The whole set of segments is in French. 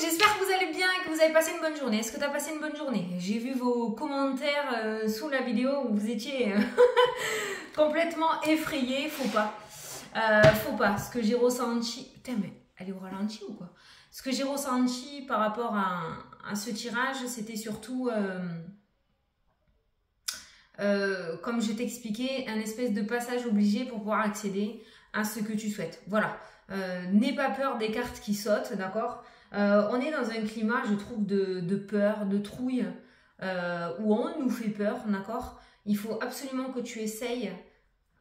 j'espère que vous allez bien et que vous avez passé une bonne journée. Est-ce que tu as passé une bonne journée? J'ai vu vos commentaires sous la vidéo où vous étiez complètement effrayés. Faut pas. Faut pas. Ce que j'ai ressenti... Putain, mais elle est au ralenti ou quoi? Ce que j'ai ressenti par rapport à ce tirage, c'était surtout... comme je t'expliquais, un espèce de passage obligé pour pouvoir accéder à ce que tu souhaites. Voilà. N'aie pas peur des cartes qui sautent, d'accord? On est dans un climat, je trouve, de peur, de trouille, où on nous fait peur, d'accord? Il faut absolument que tu essayes,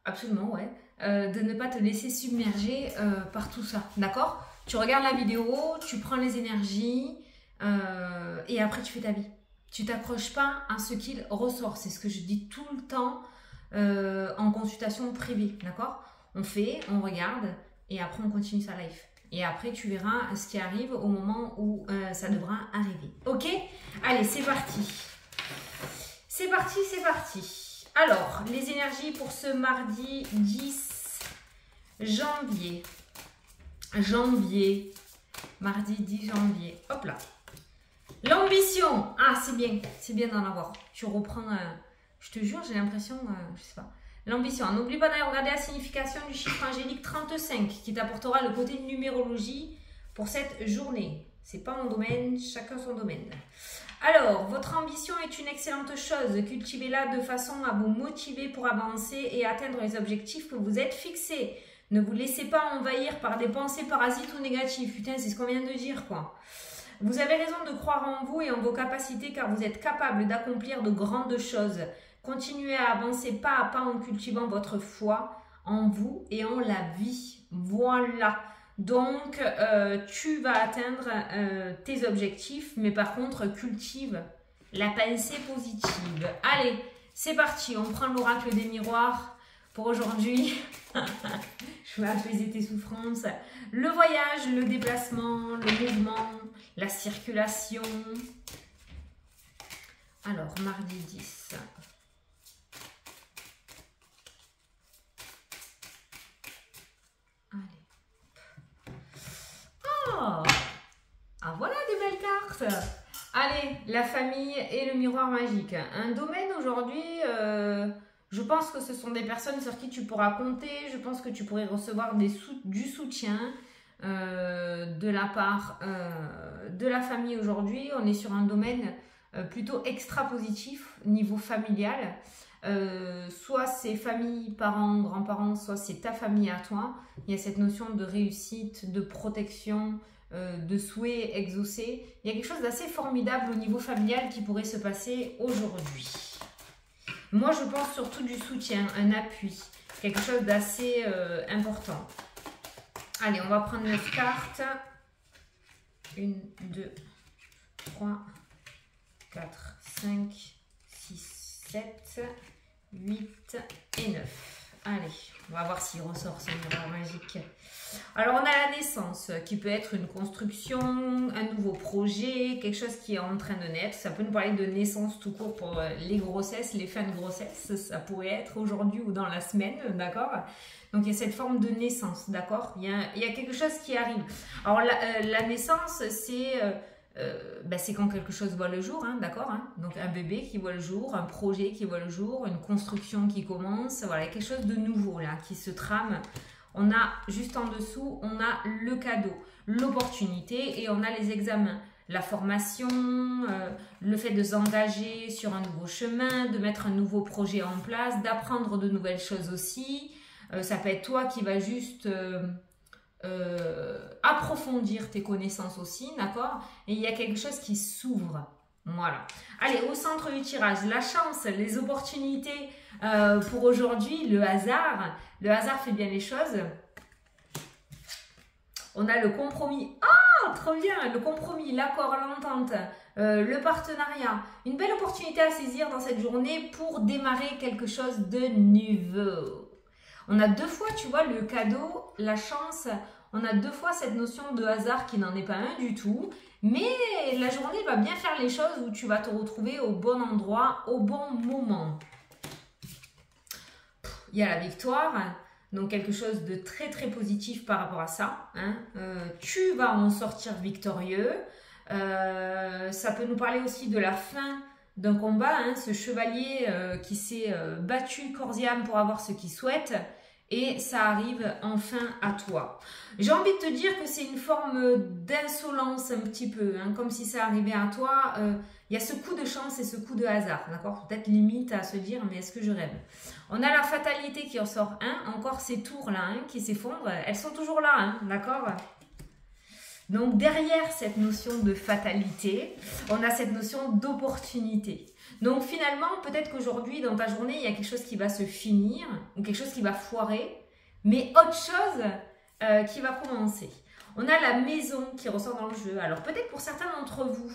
absolument, ouais, de ne pas te laisser submerger par tout ça, d'accord? Tu regardes la vidéo, tu prends les énergies, et après tu fais ta vie. Tu t'accroches pas à ce qu'il ressort. C'est ce que je dis tout le temps en consultation privée, d'accord? On fait, on regarde et après on continue sa life. Et après tu verras ce qui arrive au moment où ça devra arriver. Ok? Allez, c'est parti. C'est parti, c'est parti. Alors, les énergies pour ce mardi 10 janvier. Mardi 10 janvier. Hop là. L'ambition, ah c'est bien d'en avoir. Tu reprends, je te jure, j'ai l'impression, je sais pas. L'ambition, n'oublie pas d'aller regarder la signification du chiffre angélique 35 qui t'apportera le côté numérologie pour cette journée. C'est pas mon domaine, chacun son domaine. Alors, votre ambition est une excellente chose. Cultivez-la de façon à vous motiver pour avancer et atteindre les objectifs que vous êtes fixés. Ne vous laissez pas envahir par des pensées parasites ou négatives. Putain, c'est ce qu'on vient de dire, quoi. Vous avez raison de croire en vous et en vos capacités car vous êtes capable d'accomplir de grandes choses. Continuez à avancer pas à pas en cultivant votre foi en vous et en la vie. Voilà. Donc, tu vas atteindre tes objectifs, mais par contre, cultive la pensée positive. Allez, c'est parti. On prend l'oracle des miroirs pour aujourd'hui. Je vais apaiser tes souffrances. Le voyage, le déplacement, le mouvement, la circulation. Alors, mardi 10. Allez. Oh! Ah, voilà des belles cartes. Allez, la famille et le miroir magique. Un domaine aujourd'hui... je pense que ce sont des personnes sur qui tu pourras compter. Je pense que tu pourrais recevoir du soutien de la part de la famille aujourd'hui. On est sur un domaine plutôt extra positif niveau familial. Soit c'est famille, parents, grands-parents, soit c'est ta famille à toi. Il y a cette notion de réussite, de protection, de souhait exaucé. Il y a quelque chose d'assez formidable au niveau familial qui pourrait se passer aujourd'hui. Moi, je pense surtout du soutien, un appui, quelque chose d'assez important. Allez, on va prendre 9 cartes. 1, 2, 3, 4, 5, 6, 7, 8 et 9. Allez, on va voir s'il ressort ce miroir magique. Alors, on a la naissance qui peut être une construction, un nouveau projet, quelque chose qui est en train de naître. Ça peut nous parler de naissance tout court pour les grossesses, les fins de grossesse. Ça pourrait être aujourd'hui ou dans la semaine, d'accord? Donc, il y a cette forme de naissance, d'accord? Il y a quelque chose qui arrive. Alors, la naissance, c'est quand quelque chose voit le jour, hein, d'accord, hein? Donc un bébé qui voit le jour, un projet qui voit le jour, une construction qui commence, voilà, quelque chose de nouveau là, qui se trame. On a juste en dessous, on a le cadeau, l'opportunité et on a les examens. La formation, le fait de s'engager sur un nouveau chemin, de mettre un nouveau projet en place, d'apprendre de nouvelles choses aussi. Ça peut être toi qui vas juste... approfondir tes connaissances aussi, d'accord? Et il y a quelque chose qui s'ouvre. Voilà. Allez, au centre du tirage, la chance, les opportunités pour aujourd'hui, le hasard. Le hasard fait bien les choses. On a le compromis. Ah, trop bien! Le compromis, l'accord, l'entente, le partenariat. Une belle opportunité à saisir dans cette journée pour démarrer quelque chose de nouveau. On a deux fois, tu vois, le cadeau, la chance. On a deux fois cette notion de hasard qui n'en est pas un du tout. Mais la journée va bien faire les choses où tu vas te retrouver au bon endroit, au bon moment. Il y a la victoire, donc quelque chose de très très positif par rapport à ça. Hein. Tu vas en sortir victorieux. Ça peut nous parler aussi de la fin d'un combat, hein, ce chevalier qui s'est battu corps et âme pour avoir ce qu'il souhaite. Et ça arrive enfin à toi. J'ai envie de te dire que c'est une forme d'insolence un petit peu, hein, comme si ça arrivait à toi. Il y a ce coup de chance et ce coup de hasard, d'accord? Peut-être limite à se dire, mais est-ce que je rêve? On a la fatalité qui ressort, hein, encore ces tours-là hein, qui s'effondrent. Elles sont toujours là, hein, d'accord? Donc derrière cette notion de fatalité, on a cette notion d'opportunité. Donc finalement, peut-être qu'aujourd'hui, dans ta journée, il y a quelque chose qui va se finir ou quelque chose qui va foirer, mais autre chose qui va commencer. On a la maison qui ressort dans le jeu. Alors peut-être pour certains d'entre vous,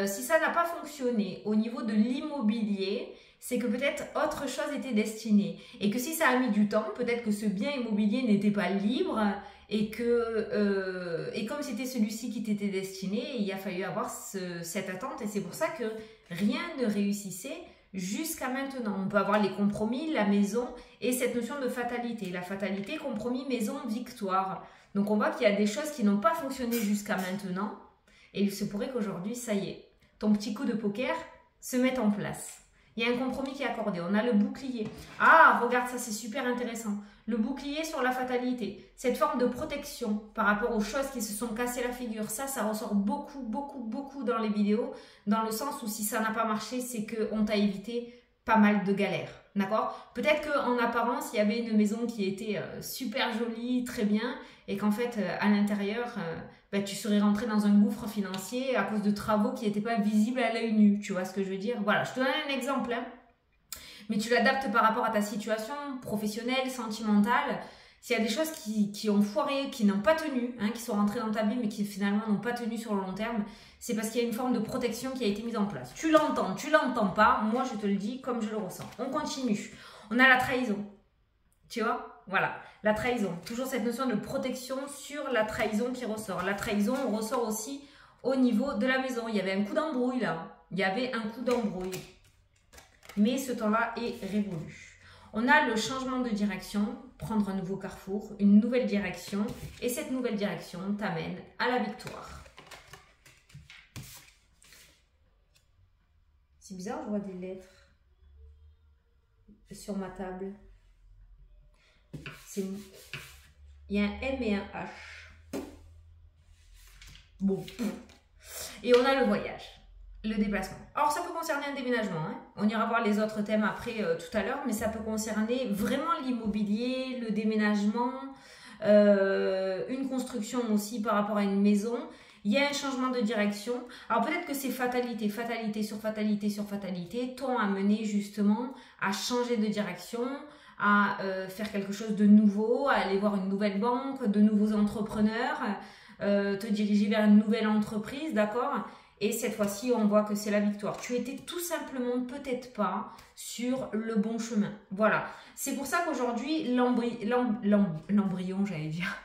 si ça n'a pas fonctionné au niveau de l'immobilier, c'est que peut-être autre chose était destinée. Et que si ça a mis du temps, peut-être que ce bien immobilier n'était pas libre et comme c'était celui-ci qui t'était destiné, il a fallu avoir cette attente. Et c'est pour ça que rien ne réussissait jusqu'à maintenant. On peut avoir les compromis, la maison et cette notion de fatalité. La fatalité, compromis, maison, victoire. Donc on voit qu'il y a des choses qui n'ont pas fonctionné jusqu'à maintenant. Et il se pourrait qu'aujourd'hui, ça y est, ton petit coup de poker se mette en place. Il y a un compromis qui est accordé. On a le bouclier. Ah, regarde, ça c'est super intéressant. Le bouclier sur la fatalité. Cette forme de protection par rapport aux choses qui se sont cassées la figure. Ça ressort beaucoup dans les vidéos. Dans le sens où si ça n'a pas marché, c'est qu'on t'a évité pas mal de galères. D'accord? Peut-être qu'en apparence, il y avait une maison qui était super jolie, très bien. Et qu'en fait, à l'intérieur, tu serais rentré dans un gouffre financier à cause de travaux qui n'étaient pas visibles à l'œil nu. Tu vois ce que je veux dire? Voilà, je te donne un exemple. Hein. Mais tu l'adaptes par rapport à ta situation professionnelle, sentimentale. S'il y a des choses qui ont foiré, qui n'ont pas tenu, hein, qui sont rentrées dans ta vie, mais qui finalement n'ont pas tenu sur le long terme, c'est parce qu'il y a une forme de protection qui a été mise en place. Tu l'entends pas, moi je te le dis comme je le ressens. On continue. On a la trahison. Tu vois? Voilà, la trahison. Toujours cette notion de protection sur la trahison qui ressort. La trahison, on ressort aussi au niveau de la maison. Il y avait un coup d'embrouille là. Il y avait un coup d'embrouille. Mais ce temps-là est révolu. On a le changement de direction, prendre un nouveau carrefour, une nouvelle direction. Et cette nouvelle direction t'amène à la victoire. C'est bizarre, je vois des lettres sur ma table. Il y a un M et un H. Bon. Et on a le voyage. Le déplacement. Alors, ça peut concerner un déménagement. Hein. On ira voir les autres thèmes après tout à l'heure, mais ça peut concerner vraiment l'immobilier, le déménagement, une construction aussi par rapport à une maison. Il y a un changement de direction. Alors, peut-être que c'est fatalité sur fatalité t'ont amené justement à changer de direction, à faire quelque chose de nouveau, à aller voir une nouvelle banque, de nouveaux entrepreneurs, te diriger vers une nouvelle entreprise, d'accord ? Et cette fois-ci, on voit que c'est la victoire. Tu étais tout simplement peut-être pas sur le bon chemin. Voilà. C'est pour ça qu'aujourd'hui, l'embryon, j'allais dire,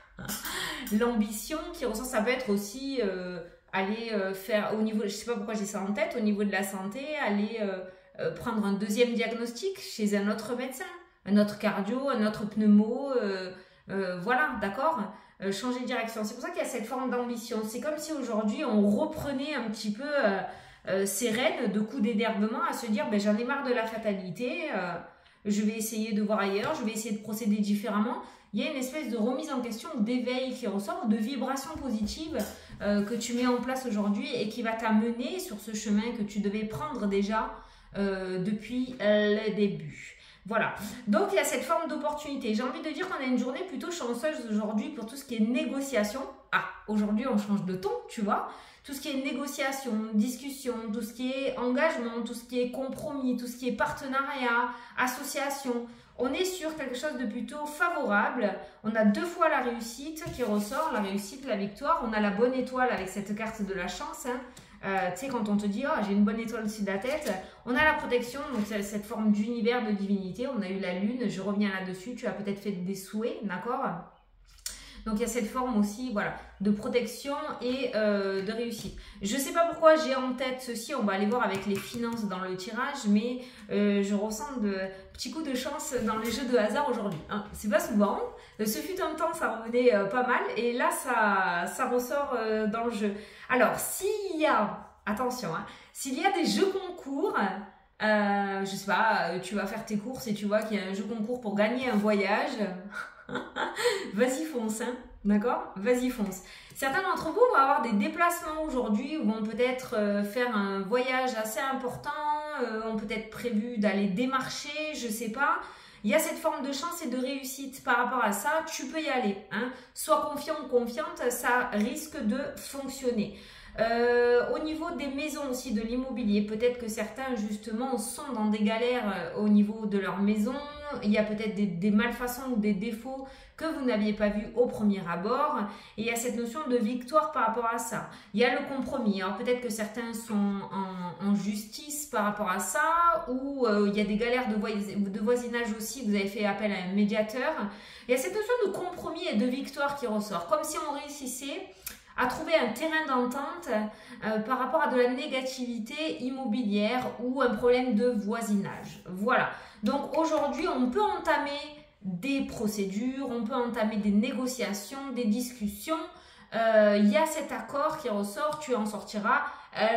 l'ambition qui ressort, ça peut être aussi aller faire au niveau, je sais pas pourquoi j'ai ça en tête, au niveau de la santé, aller prendre un deuxième diagnostic chez un autre médecin, un autre cardio, un autre pneumo, voilà, d'accord ? Changer de direction. C'est pour ça qu'il y a cette forme d'ambition. C'est comme si aujourd'hui on reprenait un petit peu ces rênes de coups d'énervement à se dire ben, j'en ai marre de la fatalité, je vais essayer de voir ailleurs, je vais essayer de procéder différemment. Il y a une espèce de remise en question, d'éveil qui ressort, de vibration positive que tu mets en place aujourd'hui et qui va t'amener sur ce chemin que tu devais prendre déjà depuis le début. Voilà, donc il y a cette forme d'opportunité. J'ai envie de dire qu'on a une journée plutôt chanceuse aujourd'hui pour tout ce qui est négociation. Ah, aujourd'hui on change de ton, tu vois. Tout ce qui est négociation, discussion, tout ce qui est engagement, tout ce qui est compromis, tout ce qui est partenariat, association. On est sur quelque chose de plutôt favorable. On a deux fois la réussite qui ressort, la réussite, la victoire. On a la bonne étoile avec cette carte de la chance, hein. Tu sais, quand on te dit oh j'ai une bonne étoile au-dessus de la tête, on a la protection, donc c'est cette forme d'univers de divinité. On a eu la lune, je reviens là-dessus, tu as peut-être fait des souhaits, d'accord? Donc il y a cette forme aussi, voilà, de protection et de réussite. Je ne sais pas pourquoi j'ai en tête ceci, on va aller voir avec les finances dans le tirage, mais je ressens de petits coups de chance dans les jeux de hasard aujourd'hui. Hein. C'est pas souvent, ce fut un temps ça revenait pas mal, et là ça ressort dans le jeu. Alors s'il y a, attention, hein, s'il y a des jeux concours, je sais pas, tu vas faire tes courses et tu vois qu'il y a un jeu concours pour gagner un voyage, vas-y fonce, hein, d'accord? Vas-y fonce. Certains d'entre vous vont avoir des déplacements aujourd'hui, ou vont peut-être faire un voyage assez important, ont peut-être prévu d'aller démarcher, je sais pas. Il y a cette forme de chance et de réussite par rapport à ça, tu peux y aller, hein. Sois confiant ou confiante, ça risque de fonctionner. Au niveau des maisons aussi, de l'immobilier, peut-être que certains justement sont dans des galères au niveau de leur maison. Il y a peut-être des malfaçons ou des défauts que vous n'aviez pas vus au premier abord. Et il y a cette notion de victoire par rapport à ça. Il y a le compromis. Alors peut-être que certains sont en justice par rapport à ça, ou il y a des galères de voisinage aussi, vous avez fait appel à un médiateur. Il y a cette notion de compromis et de victoire qui ressort, comme si on réussissait à trouver un terrain d'entente par rapport à de la négativité immobilière ou un problème de voisinage. Voilà. Donc aujourd'hui, on peut entamer des procédures, on peut entamer des négociations, des discussions. Il y a cet accord qui ressort, tu en sortiras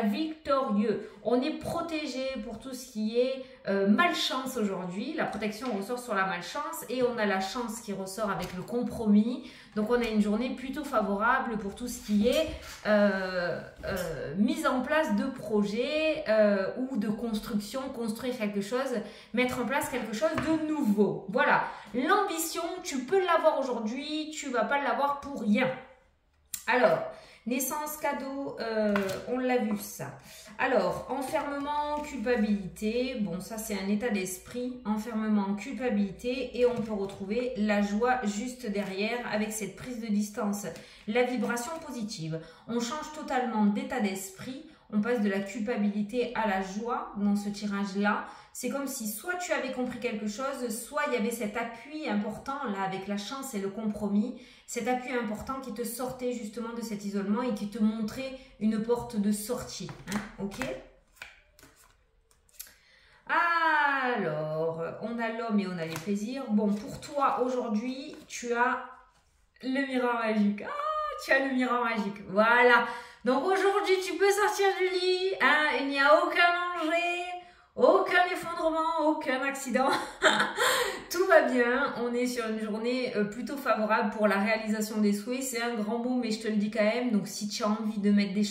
victorieux. On est protégé pour tout ce qui est malchance aujourd'hui. La protection ressort sur la malchance, et on a la chance qui ressort avec le compromis. Donc on a une journée plutôt favorable pour tout ce qui est mise en place de projets ou de construction, construire quelque chose, mettre en place quelque chose de nouveau. Voilà, l'ambition, tu peux l'avoir aujourd'hui, tu ne vas pas l'avoir pour rien. Alors, naissance, cadeau, on l'a vu ça. Alors, enfermement, culpabilité, bon ça c'est un état d'esprit, enfermement, culpabilité, et on peut retrouver la joie juste derrière avec cette prise de distance, la vibration positive. On change totalement d'état d'esprit, on passe de la culpabilité à la joie dans ce tirage-là. C'est comme si soit tu avais compris quelque chose, soit il y avait cet appui important là avec la chance et le compromis, cet appui important qui te sortait justement de cet isolement et qui te montrait une porte de sortie. Hein, ok? Alors, on a l'homme et on a les plaisirs. Bon, pour toi aujourd'hui, tu as le miroir magique. Ah, tu as le miroir magique. Voilà. Donc aujourd'hui, tu peux sortir du lit. Hein, il n'y a aucun danger. Aucun effondrement, aucun accident, tout va bien, on est sur une journée plutôt favorable pour la réalisation des souhaits, c'est un grand mot mais je te le dis quand même, donc si tu as envie de mettre des choses